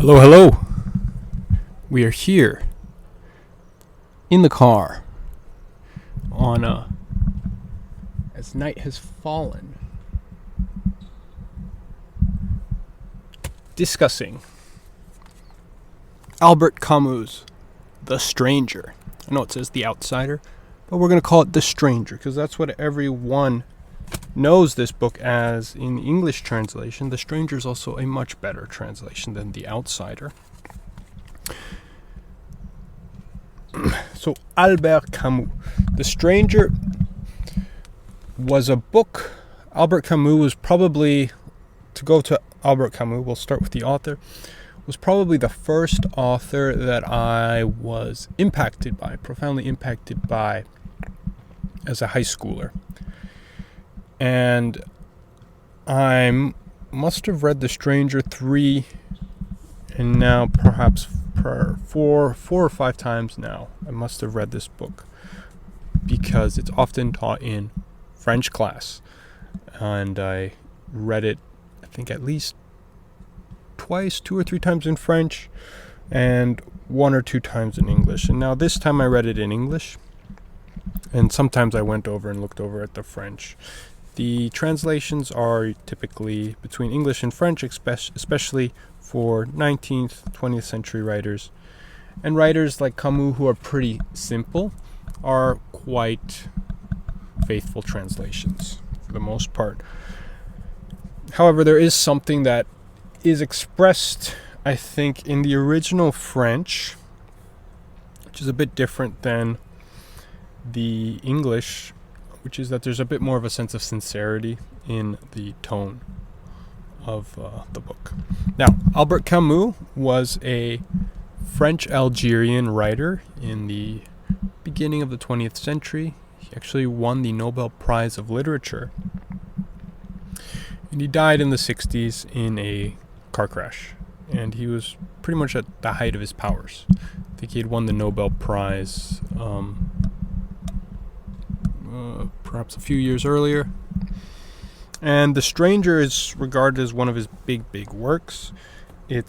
Hello, hello. We are here in the car as night has fallen, discussing Albert Camus' The Stranger. I know it says The Outsider, but we're going to call it The Stranger because that's what everyone knows this book as in the English translation. The Stranger is also a much better translation than The Outsider. So Albert Camus, The Stranger was a book. Albert Camus was probably, to go to Albert Camus, we'll start with the author, was probably the first author that I was profoundly impacted by as a high schooler. And I must have read The Stranger 3 and now perhaps four or five times now. I must have read this book because it's often taught in French class. And I read it, I think, at least twice, 2 or 3 times in French and 1 or 2 times in English. And now this time I read it in English. And sometimes I went over and looked over at the French. The translations are typically between English and French, especially for 19th, 20th century writers. And writers like Camus, who are pretty simple, are quite faithful translations for the most part. However, there is something that is expressed, I think, in the original French, which is a bit different than the English, which is that there's a bit more of a sense of sincerity in the tone of the book. Now, Albert Camus was a French-Algerian writer in the beginning of the 20th century. He actually won the Nobel Prize of Literature. And he died in the 60s in a car crash. And he was pretty much at the height of his powers. I think he had won the Nobel Prize perhaps a few years earlier. And The Stranger is regarded as one of his big works. I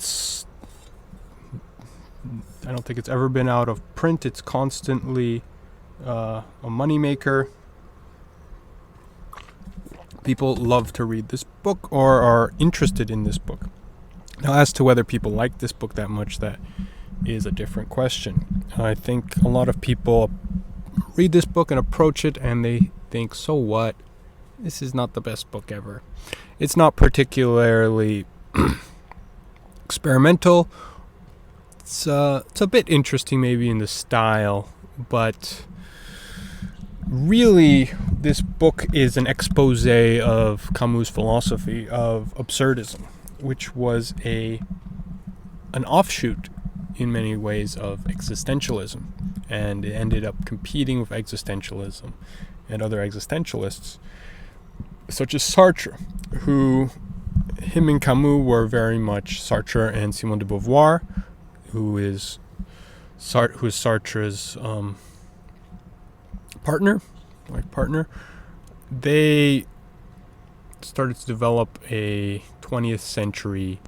don't think it's ever been out of print. It's constantly a moneymaker. People love to read this book or are interested in this book. Now, as to whether people like this book that much, that is a different question. I think a lot of people read this book and approach it and they think, so what? This is not the best book ever. It's not particularly experimental. It's a bit interesting maybe in the style, but really this book is an expose of Camus' philosophy of absurdism, which was an offshoot in many ways of existentialism, and it ended up competing with existentialism and other existentialists such as Sartre, him and Camus were very much Sartre and Simone de Beauvoir, who is Sartre's life partner. They started to develop a 20th century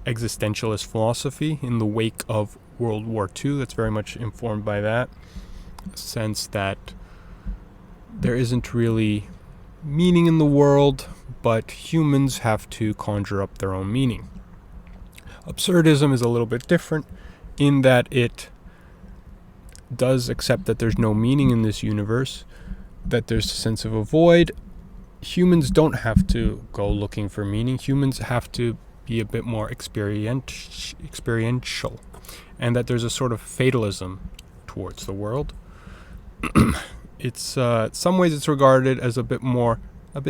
existentialist philosophy in the wake of World War II. That's very much informed by that sense that there isn't really meaning in the world, but humans have to conjure up their own meaning. Absurdism is a little bit different in that it does accept that there's no meaning in this universe, that there's a sense of a void. Humans don't have to go looking for meaning. Humans have to be a bit more experiential, and that there's a sort of fatalism towards the world. It's in some ways it's regarded as a bit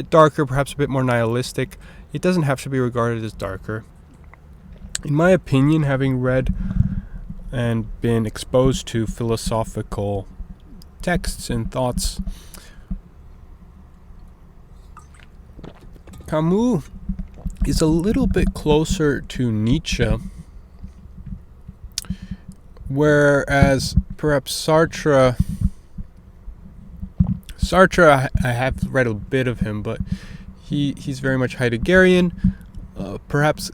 darker, perhaps a bit more nihilistic. It doesn't have to be regarded as darker. In my opinion, having read and been exposed to philosophical texts and thoughts, Camus is a little bit closer to Nietzsche, whereas perhaps Sartre, I have read a bit of him, but he's very much Heideggerian, perhaps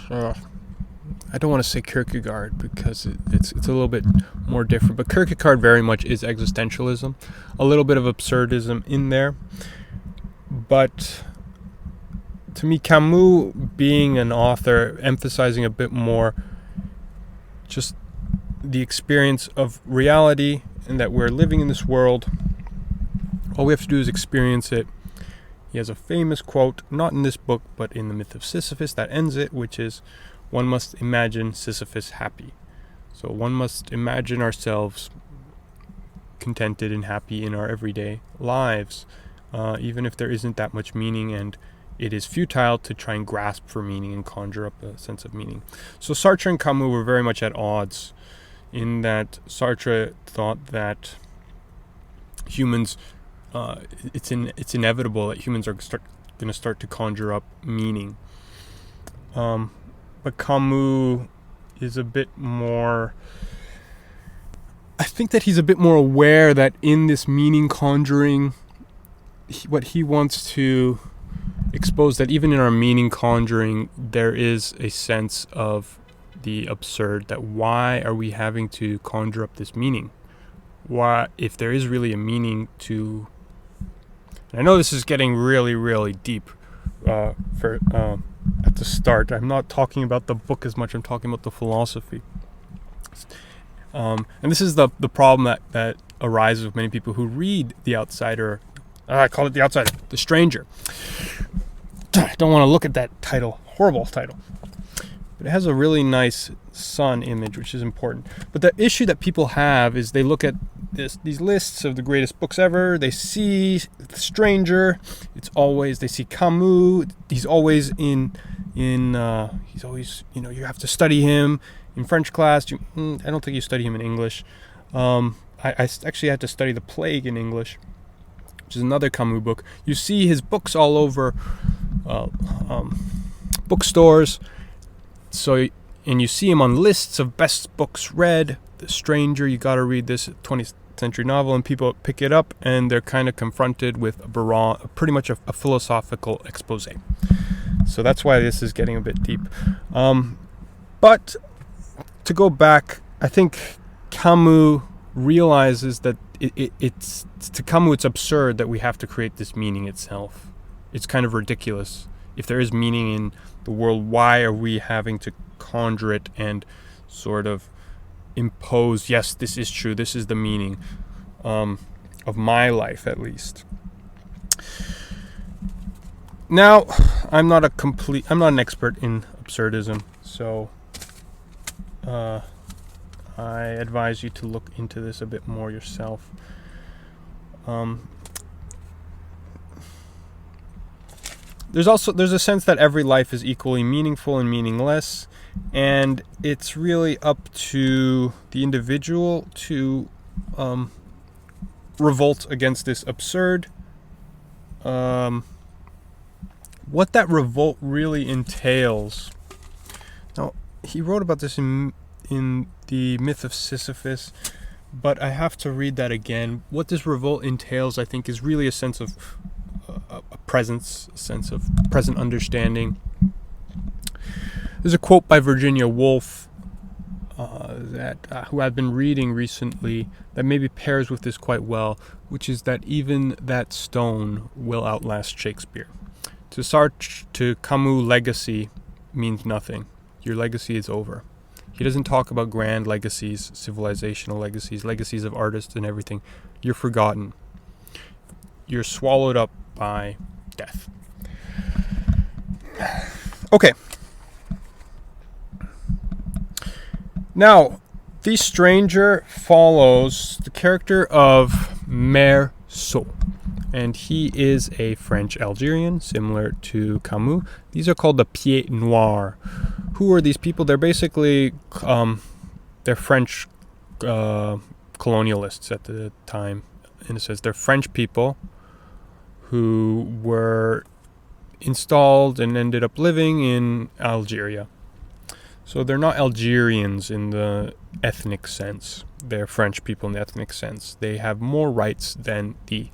I don't want to say Kierkegaard because it's a little bit more different, but Kierkegaard very much is existentialism, a little bit of absurdism in there. But to me, Camus, being an author, emphasizing a bit more just the experience of reality and that we're living in this world. All we have to do is experience it. He has a famous quote, not in this book, but in The Myth of Sisyphus, that ends it, which is, one must imagine Sisyphus happy. So one must imagine ourselves contented and happy in our everyday lives, even if there isn't that much meaning, and it is futile to try and grasp for meaning and conjure up a sense of meaning. So Sartre and Camus were very much at odds, in that Sartre thought that humans, it's inevitable that humans are going to start to conjure up meaning. But Camus is a bit more, I think that he's a bit more aware that in this meaning conjuring, what he wants to expose, that even in our meaning conjuring, there is a sense of the absurd, that why are we having to conjure up this meaning? Why, if there is really a meaning to, and I know this is getting really, really deep at the start. I'm not talking about the book as much, I'm talking about the philosophy. And this is the problem that arises with many people who read The Outsider. I call it The Outsider, The Stranger. I don't want to look at that title, horrible title. But it has a really nice sun image, which is important. But the issue that people have is they look at these lists of the greatest books ever. They see The Stranger. It's always, they see Camus. He's always he's always, you have to study him in French class. I don't think you study him in English. I actually had to study The Plague in English, which is another Camus book. You see his books all over bookstores. So, and you see him on lists of best books read. The Stranger, you got to read this 20th century novel, and people pick it up and they're kind of confronted with pretty much a philosophical expose. So that's why this is getting a bit deep. But to go back, I think Camus realizes that it's to Camus it's absurd that we have to create this meaning itself. It's kind of ridiculous. If there is meaning in the world, why are we having to conjure it and sort of impose, yes, this is true, this is the meaning of my life, at least. Now, I'm not an expert in absurdism, so I advise you to look into this a bit more yourself. There's a sense that every life is equally meaningful and meaningless, and it's really up to the individual to revolt against this absurd. What that revolt really entails. Now, he wrote about this in The Myth of Sisyphus, but I have to read that again. What this revolt entails, I think, is really a sense of a presence, a sense of present understanding. There's a quote by Virginia Woolf who I've been reading recently that maybe pairs with this quite well, which is that even that stone will outlast Shakespeare. To Camus, legacy means nothing. Your legacy is over. He doesn't talk about grand legacies, civilizational legacies of artists and everything. You're forgotten. You're swallowed up by death. Okay. Now, The Stranger follows the character of Meursault, and he is a French Algerian, similar to Camus. These are called the Pieds Noirs. Who are these people? They're basically they're French colonialists at the time, in a sense. They're French people who were installed and ended up living in Algeria. So they're not Algerians in the ethnic sense. They're French people in the ethnic sense. They have more rights than the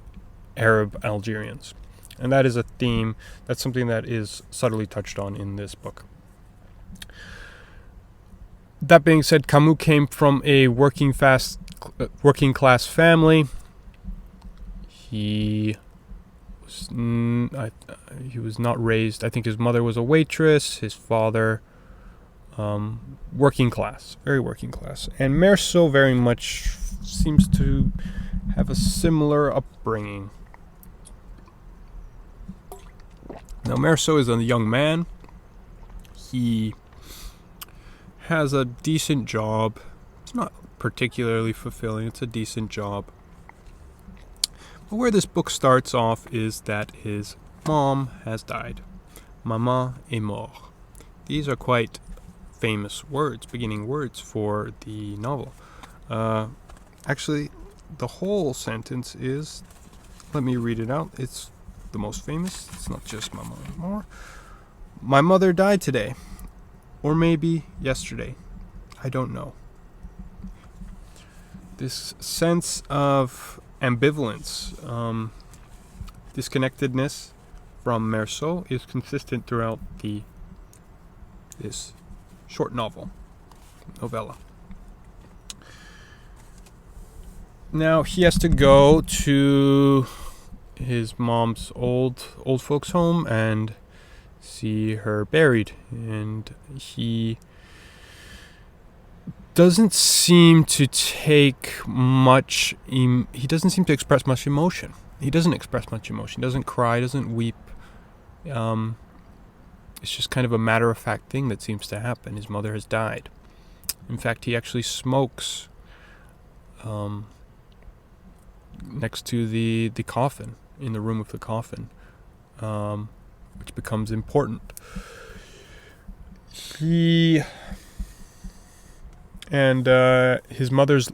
Arab Algerians. And that is a theme. That's something that is subtly touched on in this book. That being said, Camus came from a working class family. He was not raised. I think his mother was a waitress. His father, working class, very working class. And Meursault very much seems to have a similar upbringing. Now, Meursault is a young man. He has a decent job. It's not particularly fulfilling. It's a decent job. But where this book starts off is that his mom has died. Maman est mort. These are quite famous words, beginning words for the novel. Actually, the whole sentence is, let me read it out. It's the most famous. It's not just Maman est mort. My mother died today. Or maybe yesterday. I don't know. This sense of ambivalence, disconnectedness from Meursault is consistent throughout this short novella. Now he has to go to his mom's old folks' home and see her buried, and he doesn't seem to express much emotion. He doesn't express much emotion. He doesn't cry, doesn't weep. It's just kind of a matter-of-fact thing that seems to happen. His mother has died. In fact, he actually smokes next to the coffin, in the room of the coffin, which becomes important. His mother's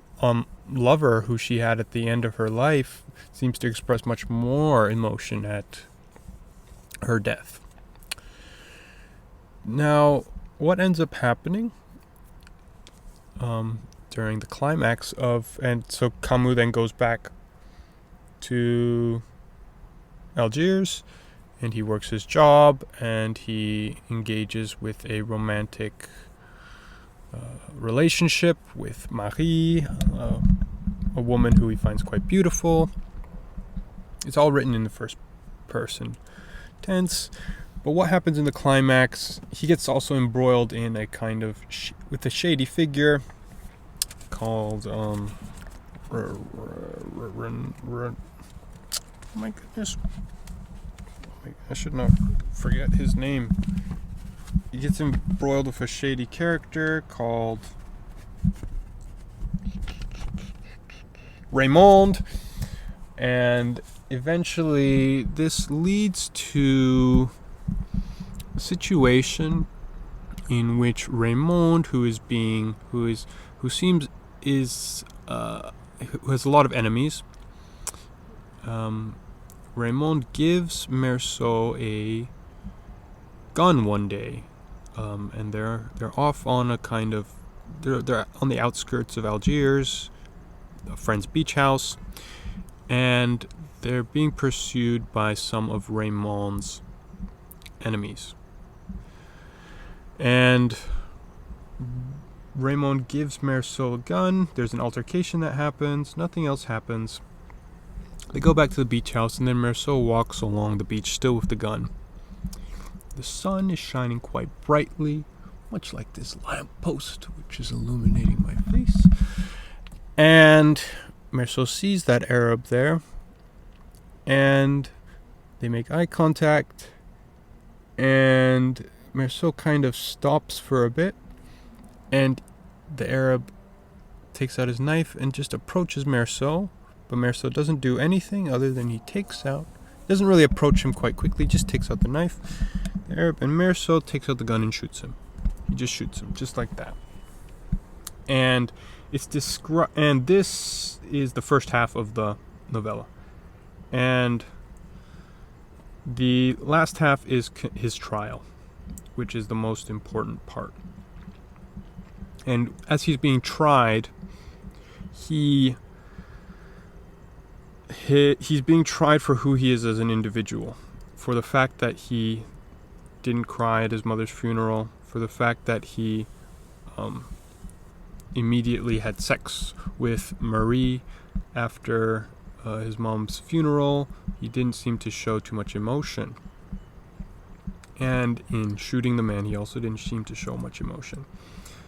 lover, who she had at the end of her life, seems to express much more emotion at her death. Now, what ends up happening during the climax and so Camus then goes back to Algiers, and he works his job, and he engages with a romantic relationship with Marie, a woman who he finds quite beautiful. It's all written in the first person tense. But what happens in the climax, he gets also embroiled in a kind of with a shady figure called oh my goodness, I should not forget his name. He gets embroiled with a shady character called Raymond, and eventually this leads to a situation in which Raymond, who has a lot of enemies, Raymond gives Meursault a gun one day, and they're off on a kind of they're on the outskirts of Algiers, a friend's beach house, and they're being pursued by some of Raymond's enemies. And Raymond gives Meursault a gun. There's an altercation that happens. Nothing else happens. They go back to the beach house, and then Meursault walks along the beach still with the gun. The sun is shining quite brightly, much like this lamppost, which is illuminating my face. And Meursault sees that Arab there, and they make eye contact, and Meursault kind of stops for a bit, and the Arab takes out his knife and just approaches Meursault, but Meursault doesn't do anything other than doesn't really approach him quite quickly, just takes out the knife. The Arab and Meursault takes out the gun and shoots him. He just shoots him, just like that. And and this is the first half of the novella. And the last half is his trial, which is the most important part. And as he's being tried, he's being tried for who he is as an individual. for the fact that he didn't cry at his mother's funeral, for the fact that he immediately had sex with Marie after his mom's funeral. He didn't seem to show too much emotion. And in shooting the man, he also didn't seem to show much emotion.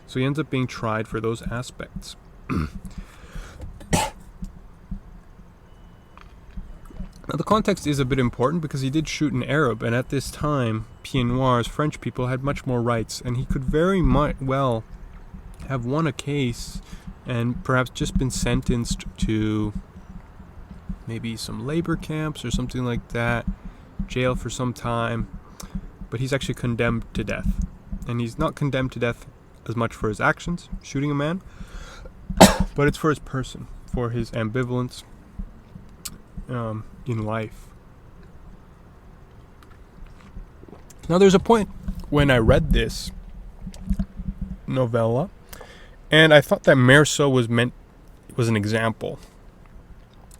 So he ends up being tried for those aspects. Now the context is a bit important because he did shoot an Arab, and at this time, Pieds Noirs, French people, had much more rights, and he could very well have won a case and perhaps just been sentenced to maybe some labor camps or something like that, jail for some time, but he's actually condemned to death. And he's not condemned to death as much for his actions, shooting a man, but it's for his person, for his ambivalence in life. Now there's a point when I read this novella and I thought that Meursault was an example.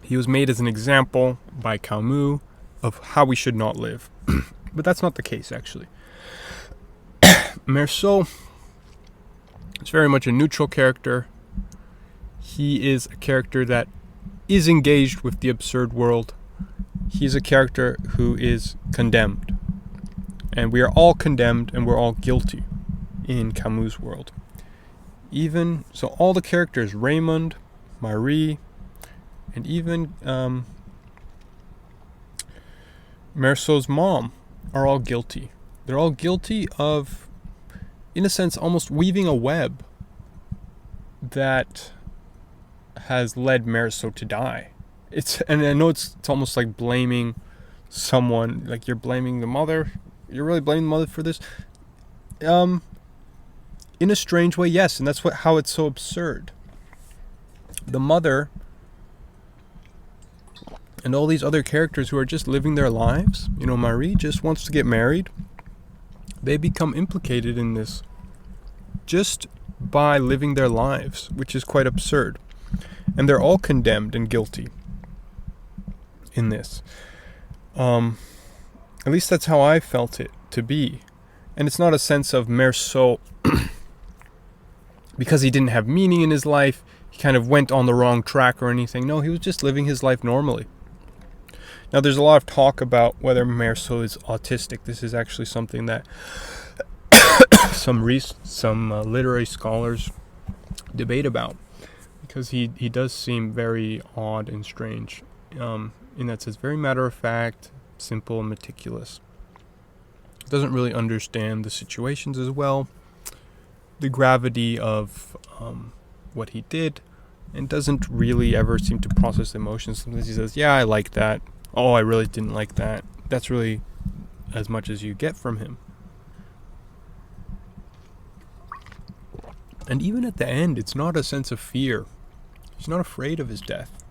He was made as an example by Camus of how we should not live. But that's not the case, actually. Meursault is very much a neutral character. He is a character that is engaged with the absurd world. He's a character who is condemned. And we are all condemned and we're all guilty in Camus' world. So all the characters, Raymond, Marie, and even Meursault's mom, are all guilty. They're all guilty of, in a sense, almost weaving a web that has led Meursault to die. And I know it's almost like blaming someone, like you're blaming the mother. You're really blaming the mother for this. In a strange way, yes, and that's how it's so absurd. The mother and all these other characters who are just living their lives, Marie just wants to get married. They become implicated in this just by living their lives, which is quite absurd. And they're all condemned and guilty in this. At least that's how I felt it to be. And it's not a sense of Meursault because he didn't have meaning in his life, he kind of went on the wrong track or anything. No, he was just living his life normally. Now, there's a lot of talk about whether Meursault is autistic. This is actually something that some literary scholars debate about, because he does seem very odd and strange. In that sense, very matter-of-fact, simple, and meticulous. Doesn't really understand the situations as well, the gravity of what he did, and doesn't really ever seem to process emotions. Sometimes he says, yeah, I like that. Oh, I really didn't like that. That's really as much as you get from him. And even at the end, it's not a sense of fear. He's not afraid of his death.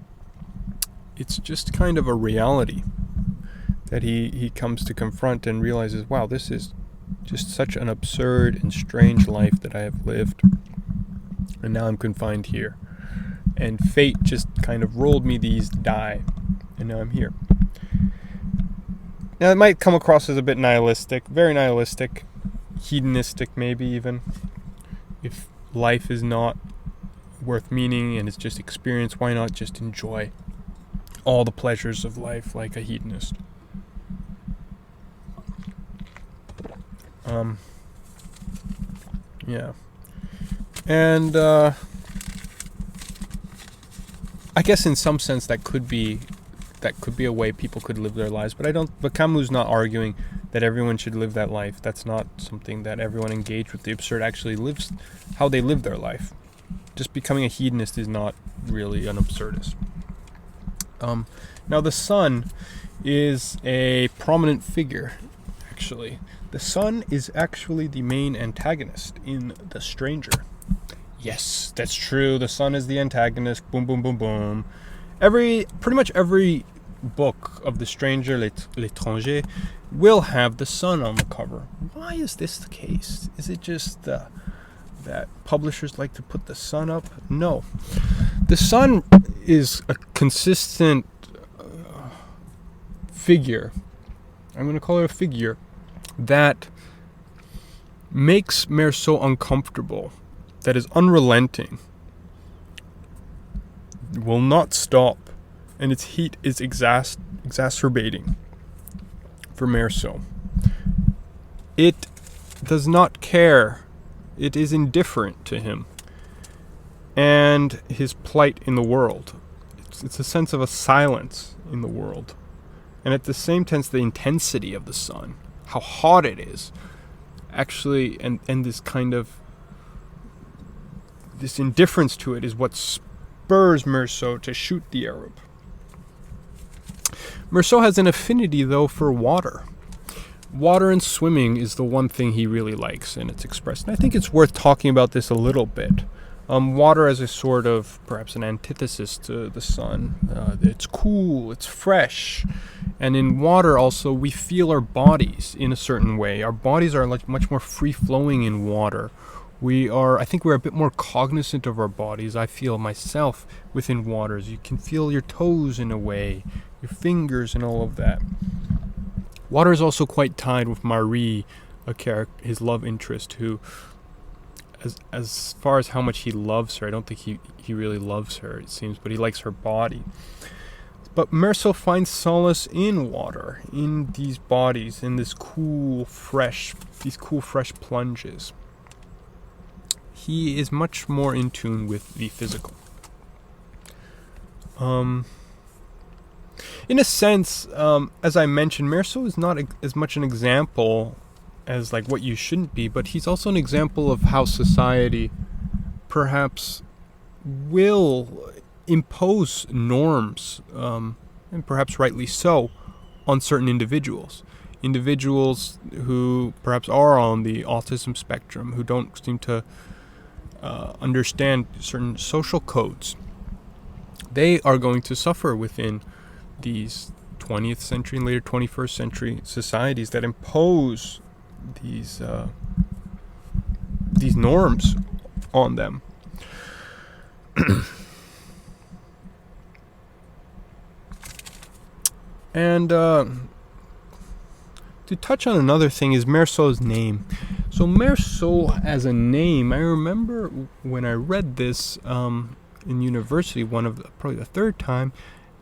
It's just kind of a reality that he comes to confront and realizes, wow, this is just such an absurd and strange life that I have lived. And now I'm confined here. And fate just kind of rolled me these die. And now I'm here. Now it might come across as a bit nihilistic, very nihilistic, hedonistic maybe even. If life is not worth meaning and it's just experience, why not just enjoy all the pleasures of life like a hedonist? Yeah. And I guess in some sense that could be a way people could live their lives, but Camus is not arguing that everyone should live that life. That's not something that everyone engaged with the absurd actually lives, how they live their life. Just becoming a hedonist is not really an absurdist. Now the son is a prominent figure, actually. The son is actually the main antagonist in The Stranger. Yes, that's true. The son is the antagonist. Boom, boom, boom, boom. Pretty much every book of The Stranger, L'étranger, will have the son on the cover. Why is this the case? Is it just that publishers like to put the son up? No. The son is a consistent figure I'm going to call it a figure, that makes Meursault uncomfortable, that is unrelenting, will not stop, and its heat is exacerbating for Meursault. It does not care. It is indifferent to him and his plight in the world. It's a sense of a silence in the world. And at the same time, the intensity of the sun, how hot it is, actually, and this kind of, this indifference to it is what spurs Meursault to shoot the Arab. Meursault has an affinity, though, for water. Water and swimming is the one thing he really likes, and it's expressed. And I think it's worth talking about this a little bit. Water as a sort of, perhaps an antithesis to the sun. It's cool, it's fresh. And in water also, we feel our bodies in a certain way. Our bodies are like much more free-flowing in water. I think we're a bit more cognizant of our bodies. I feel myself within waters. You can feel your toes in a way, your fingers and all of that. Water is also quite tied with Marie, his love interest, who, as far as how much he loves her, I don't think he really loves her, it seems, but he likes her body. But Meursault finds solace in water, in these bodies, in these cool, fresh plunges. He is much more in tune with the physical. In a sense, as I mentioned, Meursault is not as much an example as like what you shouldn't be, but he's also an example of how society perhaps will impose norms, and perhaps rightly so, on certain individuals who perhaps are on the autism spectrum, who don't seem to understand certain social codes. They are going to suffer within these 20th century and later 21st century societies that impose these norms on them. And to touch on another thing is Meursault's name. So Meursault as a name, I remember when I read this in university, probably the third time,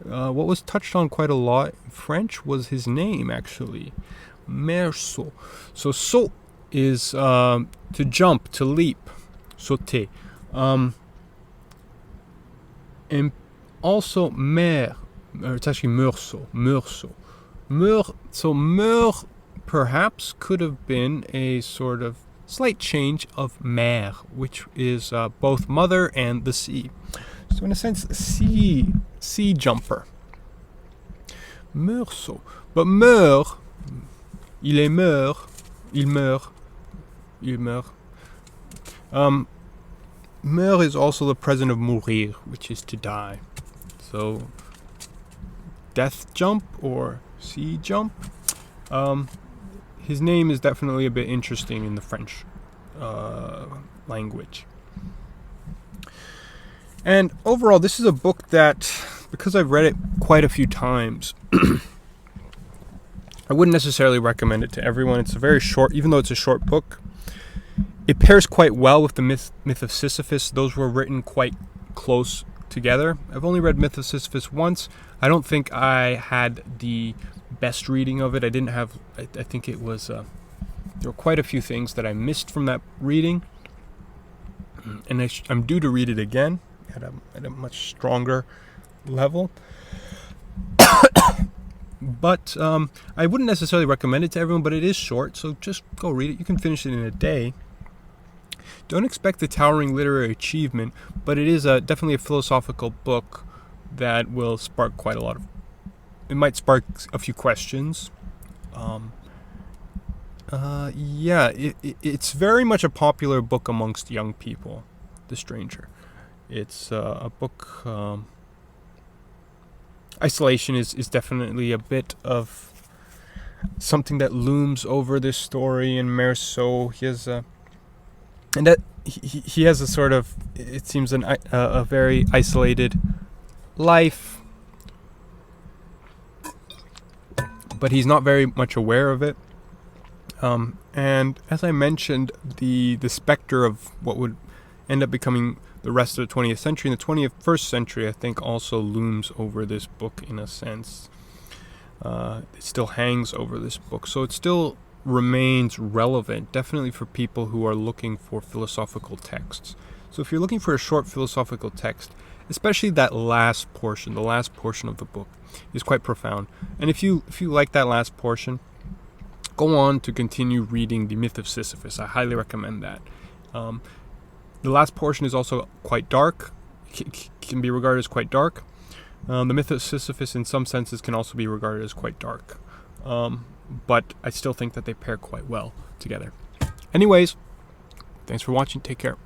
what was touched on quite a lot in French was his name, actually. Meursault. So saut is to jump, to leap, sauter. And also mer, it's actually Meursault. So meur perhaps could have been a sort of slight change of mer, which is both mother and the sea. So in a sense, sea jumper. Meursault. But meurt, il meurt. Meurt is also the present of mourir, which is to die. So death jump or sea jump. His name is definitely a bit interesting in the French language. And overall, this is a book that, because I've read it quite a few times, I wouldn't necessarily recommend it to everyone. It's a very short, even though it's a short book, it pairs quite well with the myth of Sisyphus. Those were written quite close together. I've only read Myth of Sisyphus once. I don't think I had the best reading of it. I think it was, there were quite a few things that I missed from that reading. And I'm due to read it again at a much stronger level. But I wouldn't necessarily recommend it to everyone, but it is short, so just go read it. You can finish it in a day. Don't expect the towering literary achievement, but it is definitely a philosophical book that will spark quite a lot of... It might spark a few questions. It's very much a popular book amongst young people, The Stranger. It's a book... Isolation is definitely a bit of something that looms over this story in Meursault. He has a sort of, it seems, a very isolated life. but he's not very much aware of it. And as I mentioned, the specter of what would end up becoming the rest of the 20th century and the 21st century, I think, also looms over this book in a sense. It still hangs over this book, so it still remains relevant, definitely for people who are looking for philosophical texts. So if you're looking for a short philosophical text, especially that last portion, the last portion of the book is quite profound. And if you like that last portion, go on to continue reading The Myth of Sisyphus. I highly recommend that. The last portion is also quite dark, can be regarded as quite dark. The Myth of Sisyphus in some senses can also be regarded as quite dark. But I still think that they pair quite well together. Anyways, thanks for watching. Take care.